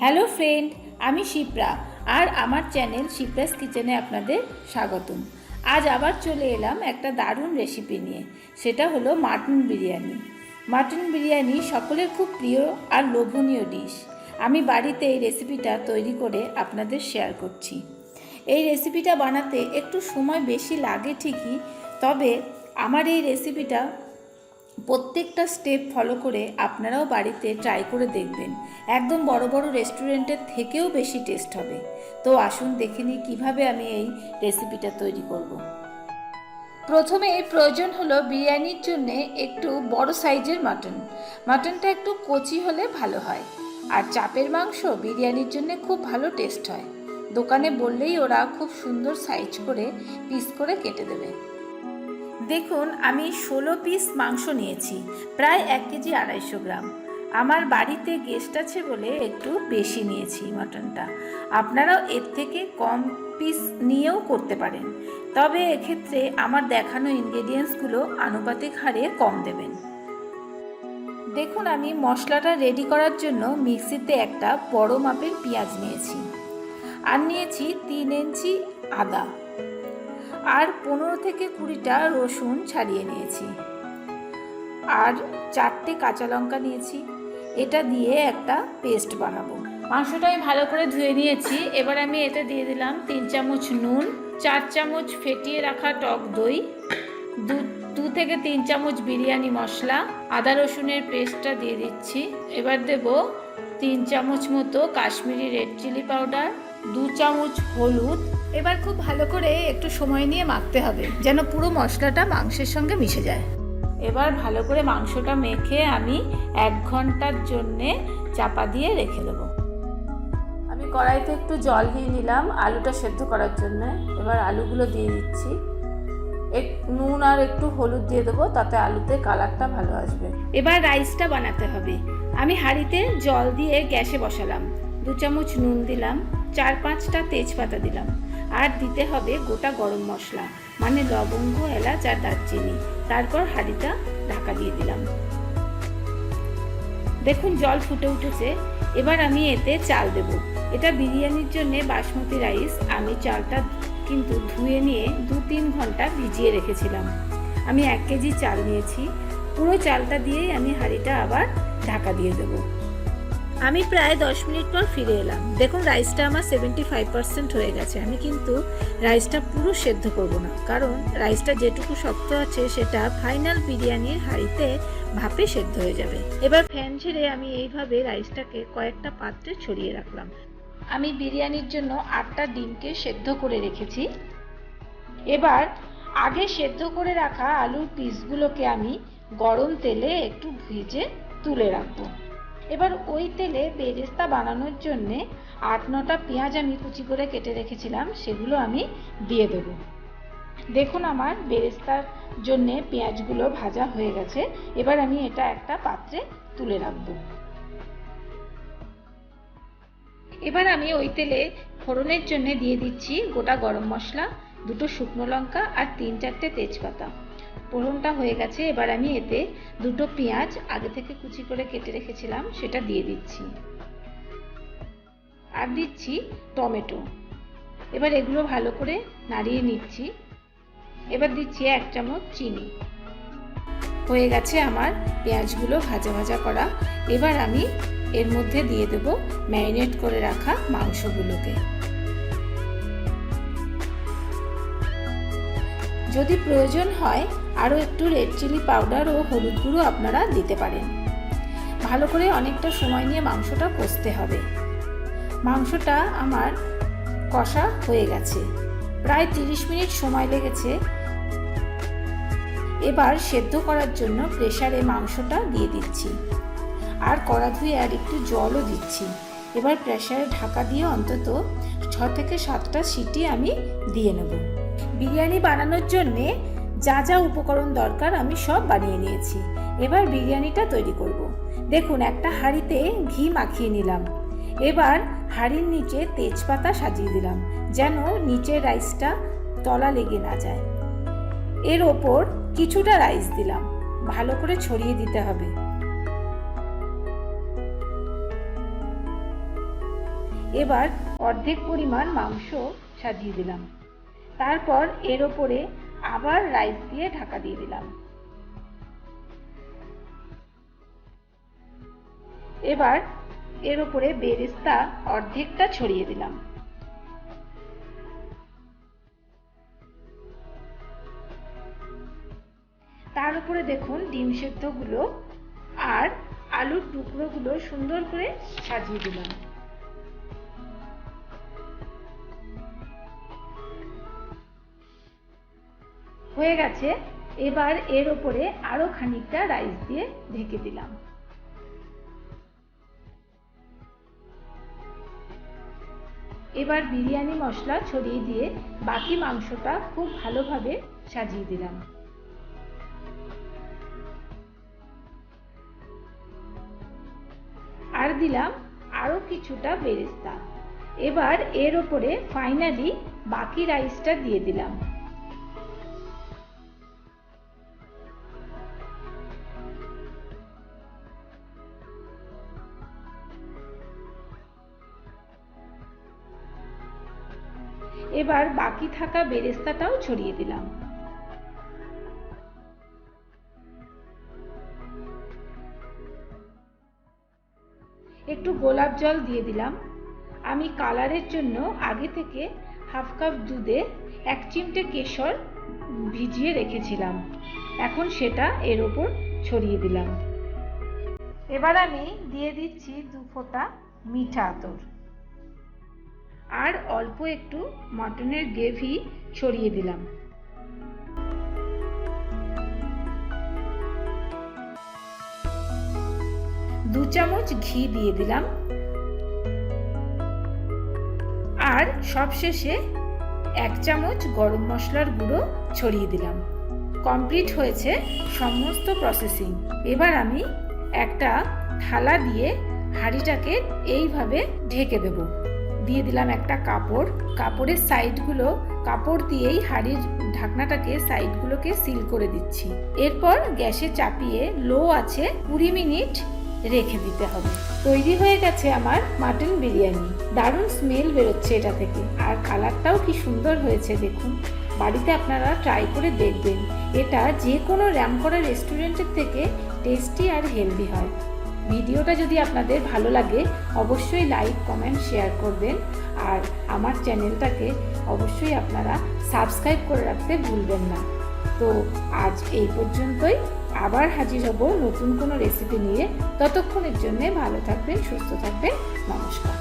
Hello friend, আমি শিপ্রা আর আমার channel Shipra's কিচেনে আপনাদের স্বাগতম। আজ আবার চলে এলাম একটা দারুণ রেসিপি নিয়ে। সেটা হলো মাটন বিরিয়ানি। মাটন বিরিয়ানি সকলের খুব প্রিয় আর লোভনীয় ডিশ। আমি বাড়িতে এই রেসিপিটা তৈরি করে আপনাদের শেয়ার করছি। এই রেসিপিটা বানাতে একটু সময় বেশি লাগে ঠিকই, তবে আমার এই রেসিপিটা প্রত্যেকটা স্টেপ ফলো করে আপনারাও বাড়িতে ট্রাই করে দেখবেন। একদম বড় বড় রেস্টুরেন্টের থেকেও বেশি টেস্ট হবে। তো আসুন দেখে নিই কীভাবে আমি এই রেসিপিটা তৈরি করব। প্রথমে প্রয়োজন হলো বিরিয়ানির জন্যে একটু বড় সাইজের মাটনটা একটু কচি হলে ভালো হয়। আর চাপের মাংস বিরিয়ানির জন্য খুব ভালো টেস্ট হয়। দোকানে বললেই ওরা খুব সুন্দর সাইজ করে পিস করে কেটে দেবে। দেখুন, আমি 16 পিস মাংস নিয়েছি, প্রায় 1 কেজি 250 গ্রাম। আমার বাড়িতে গেস্ট আছে বলে একটু বেশি নিয়েছি মাটনটা। আপনারাও এর থেকে কম পিস নিয়েও করতে পারেন, তবে এক্ষেত্রে আমার দেখানো ইনগ্রেডিয়েন্টসগুলো আনুপাতিক হারে কম দেবেন। দেখুন, আমি মশলাটা রেডি করার জন্য মিক্সিতে একটা বড় মাপের পেঁয়াজ নিয়েছি, আর নিয়েছি 3 ইঞ্চি আদা, আর 15 থেকে 20টা রসুন ছাড়িয়ে নিয়েছি, আর 4টে কাঁচা লঙ্কা নিয়েছি। এটা দিয়ে একটা পেস্ট বানাবো। মাংসটা আমি ভালো করে ধুয়ে নিয়েছি। এবার আমি এতে দিয়ে দিলাম 3 চামচ নুন, 4 চামচ ফেটিয়ে রাখা টক দই, 2 থেকে 3 চামচ বিরিয়ানি মশলা, আদা রসুনের পেস্টটা দিয়ে দিচ্ছি। এবার দেব 3 চামচ মতো কাশ্মীরি রেড চিলি পাউডার, 2 চামচ হলুদ। এবার খুব ভালো করে একটু সময় নিয়ে মাখতে হবে, যেন পুরো মশলাটা মাংসের সঙ্গে মিশে যায়। এবার ভালো করে মাংসটা মেখে আমি 1 ঘন্টার জন্যে চাপা দিয়ে রেখে দেবো। আমি কড়াইতে একটু জল দিয়ে নিলাম আলুটা সেদ্ধ করার জন্য। এবার আলুগুলো দিয়ে দিচ্ছি। নুন আর একটু হলুদ দিয়ে দেবো, তাতে আলুতে কালারটা ভালো আসবে। এবার রাইসটা বানাতে হবে। আমি হাঁড়িতে জল দিয়ে গ্যাসে বসালাম, 2 চামচ নুন দিলাম, 4-5টা তেজপাতা দিলাম, আর দিতে হবে গোটা গরম মশলা, মানে লবঙ্গ, এলাচ আর দারচিনি। তারপর হাঁড়িটা ঢাকা দিয়ে দিলাম। দেখুন, জল ফুটে উঠেছে। এবার আমি এতে চাল দেব। এটা বিরিয়ানির জন্য বাসমতি রাইস। আমি চালটা কিন্তু ধুয়ে নিয়ে 2-3 ঘন্টা ভিজিয়ে রেখেছিলাম। আমি 1 কেজি চাল নিয়েছি। পুরো চালটা দিয়েই আমি হাঁড়িটা আবার ঢাকা দিয়ে দেব। আমি প্রায় 10 মিনিট পর ফিরে এলাম। দেখুন, রাইসটা আমার 75% হয়ে গেছে। আমি কিন্তু রাইসটা পুরো সেদ্ধ করব না, কারণ রাইসটা যেটুকু শক্ত আছে সেটা ফাইনাল বিরিয়ানির হাঁড়িতে ভাপে সেদ্ধ হয়ে যাবে। এবার ফ্যান ছেড়ে আমি এইভাবে রাইসটাকে কয়েকটা পাত্রে ছড়িয়ে রাখলাম। আমি বিরিয়ানির জন্য 8টা ডিমকে সেদ্ধ করে রেখেছি। এবার আগে সেদ্ধ করে রাখা আলুর পিসগুলোকে আমি গরম তেলে একটু ভেজে তুলে রাখবো। এবার ওই তেলে বেরেস্তা বানানোর জন্যে 8-9টা পেঁয়াজ আমি কুচি করে কেটে রেখেছিলাম, সেগুলো আমি দিয়ে দেবো। দেখুন, আমার বেরেস্তার জন্যে পেঁয়াজগুলো ভাজা হয়ে গেছে। এবার আমি এটা একটা পাত্রে তুলে রাখবো। এবার আমি ওই তেলে ফোড়নের জন্য দিয়ে দিচ্ছি গোটা গরম মশলা, 2টো শুকনো লঙ্কা আর 3-4টে তেজপাতা। ফোড়নটা হয়ে গেছে। এবার আমি এতে 2টো পেঁয়াজ আগে থেকে কুচি করে কেটে রেখেছিলাম, সেটা দিয়ে দিচ্ছি, আর দিচ্ছি টমেটো। এবার এগুলো ভালো করে নাড়িয়ে নিচ্ছি। এবার দিচ্ছি 1 চামচ চিনি। হয়ে গেছে আমার পেঁয়াজগুলো ভাজা ভাজা করা। এবার আমি এর মধ্যে দিয়ে দেব ম্যারিনেট করে রাখা মাংসগুলোকে। যদি প্রয়োজন হয় আরও একটু রেড চিলি পাউডার ও হলুদ গুঁড়ো আপনারা দিতে পারেন। ভালো করে অনেকটা সময় নিয়ে মাংসটা কষতে হবে। মাংসটা আমার কষা হয়ে গেছে, প্রায় 30 মিনিট সময় লেগেছে। এবার সেদ্ধ করার জন্য প্রেসারে মাংসটা দিয়ে দিচ্ছি, আর কড়া ধুয়ে আর একটু জলও দিচ্ছি। এবার প্রেসারে ঢাকা দিয়ে অন্তত 6 থেকে 7টা সিটি আমি দিয়ে নেব। বিরিয়ানি বানানোর জন্যে যা যা উপকরণ দরকার আমি সব বানিয়ে নিয়েছি। এবার বিরিয়ানিটা তৈরি করব। দেখুন, একটা হাঁড়িতে ঘি মাখিয়ে নিলাম। এবার হাঁড়ির নিচে তেজপাতা সাজিয়ে দিলাম, যেন নিচের রাইসটা তলা লেগে না যায়। এর ওপর কিছুটা রাইস দিলাম, ভালো করে ছড়িয়ে দিতে হবে। এবার অর্ধেক পরিমাণ মাংস সাজিয়ে দিলাম। তারপর এর ওপরে আবার রাইস দিয়ে ঢাকা দিয়ে দিলাম। এবার এর ওপরে বেরেস্তা অর্ধেকটা ছড়িয়ে দিলাম। তার উপরে দেখুন ডিম সেদ্ধগুলো আর আলুর টুকরোগুলো সুন্দর করে সাজিয়ে দিলাম। হয়ে গেছে। এবার এর ওপরে আরো খানিকটা রাইস দিয়ে ঢেকে দিলাম। এবার বিরিয়ানি মশলা ছড়িয়ে দিয়ে বাকি মাংসটা খুব ভালোভাবে সাজিয়ে দিলাম। আর দিলাম আরো কিছুটা বেরেস্তা। এবার এর ওপরে ফাইনালি বাকি রাইসটা দিয়ে দিলাম। এবার বাকি থাকা বেরেস্তাটাও ছড়িয়ে দিলাম। একটু গোলাপ জল দিয়ে দিলাম। আমি কালারের জন্য আগে থেকে হাফ কাপ দুধে 1 চিমটে কেশর ভিজিয়ে রেখেছিলাম, এখন সেটা এর ওপর ছড়িয়ে দিলাম। এবার আমি দিয়ে দিচ্ছি 2 ফোঁটা মিঠা আতর আর অল্প একটু মটনের গ্রেভি ছড়িয়ে দিলাম। দু চামচ ঘি দিয়ে দিলাম আর সবশেষে 1 চামচ গরম মশলার গুঁড়ো ছড়িয়ে দিলাম। কমপ্লিট হয়েছে সমস্ত প্রসেসিং। এবার আমি একটা থালা দিয়ে হাঁড়িটাকে এইভাবে ঢেকে দেব। দিয়ে দিলাম একটা কাপড়, কাপড়ের সাইডগুলো কাপড় দিয়েই হাঁড়ির ঢাকনাটাকে সাইডগুলোকে সিল করে দিচ্ছি। এরপর গ্যাসে চাপিয়ে লো আছে 20 মিনিট রেখে দিতে হবে। তৈরি হয়ে গেছে আমার মাটন বিরিয়ানি। দারুণ স্মেল বেরোচ্ছে এটা থেকে, আর কালারটাও কি সুন্দর হয়েছে দেখুন। বাড়িতে আপনারা ট্রাই করে দেখবেন। এটা যে কোনো র্যামকোরা রেস্টুরেন্টের থেকে টেস্টি আর হেলদি হয়। ভিডিওটা যদি আপনাদের ভালো লাগে অবশ্যই লাইক, কমেন্ট, শেয়ার করবেন। আর আমার চ্যানেলটাকে অবশ্যই আপনারা সাবস্ক্রাইব করে রাখতে ভুলবেন না। তো আজ এই পর্যন্তই। আবার হাজির হব নতুন কোনো রেসিপি নিয়ে। ততক্ষণের জন্য ভালো থাকবেন, সুস্থ থাকবেন। নমস্কার।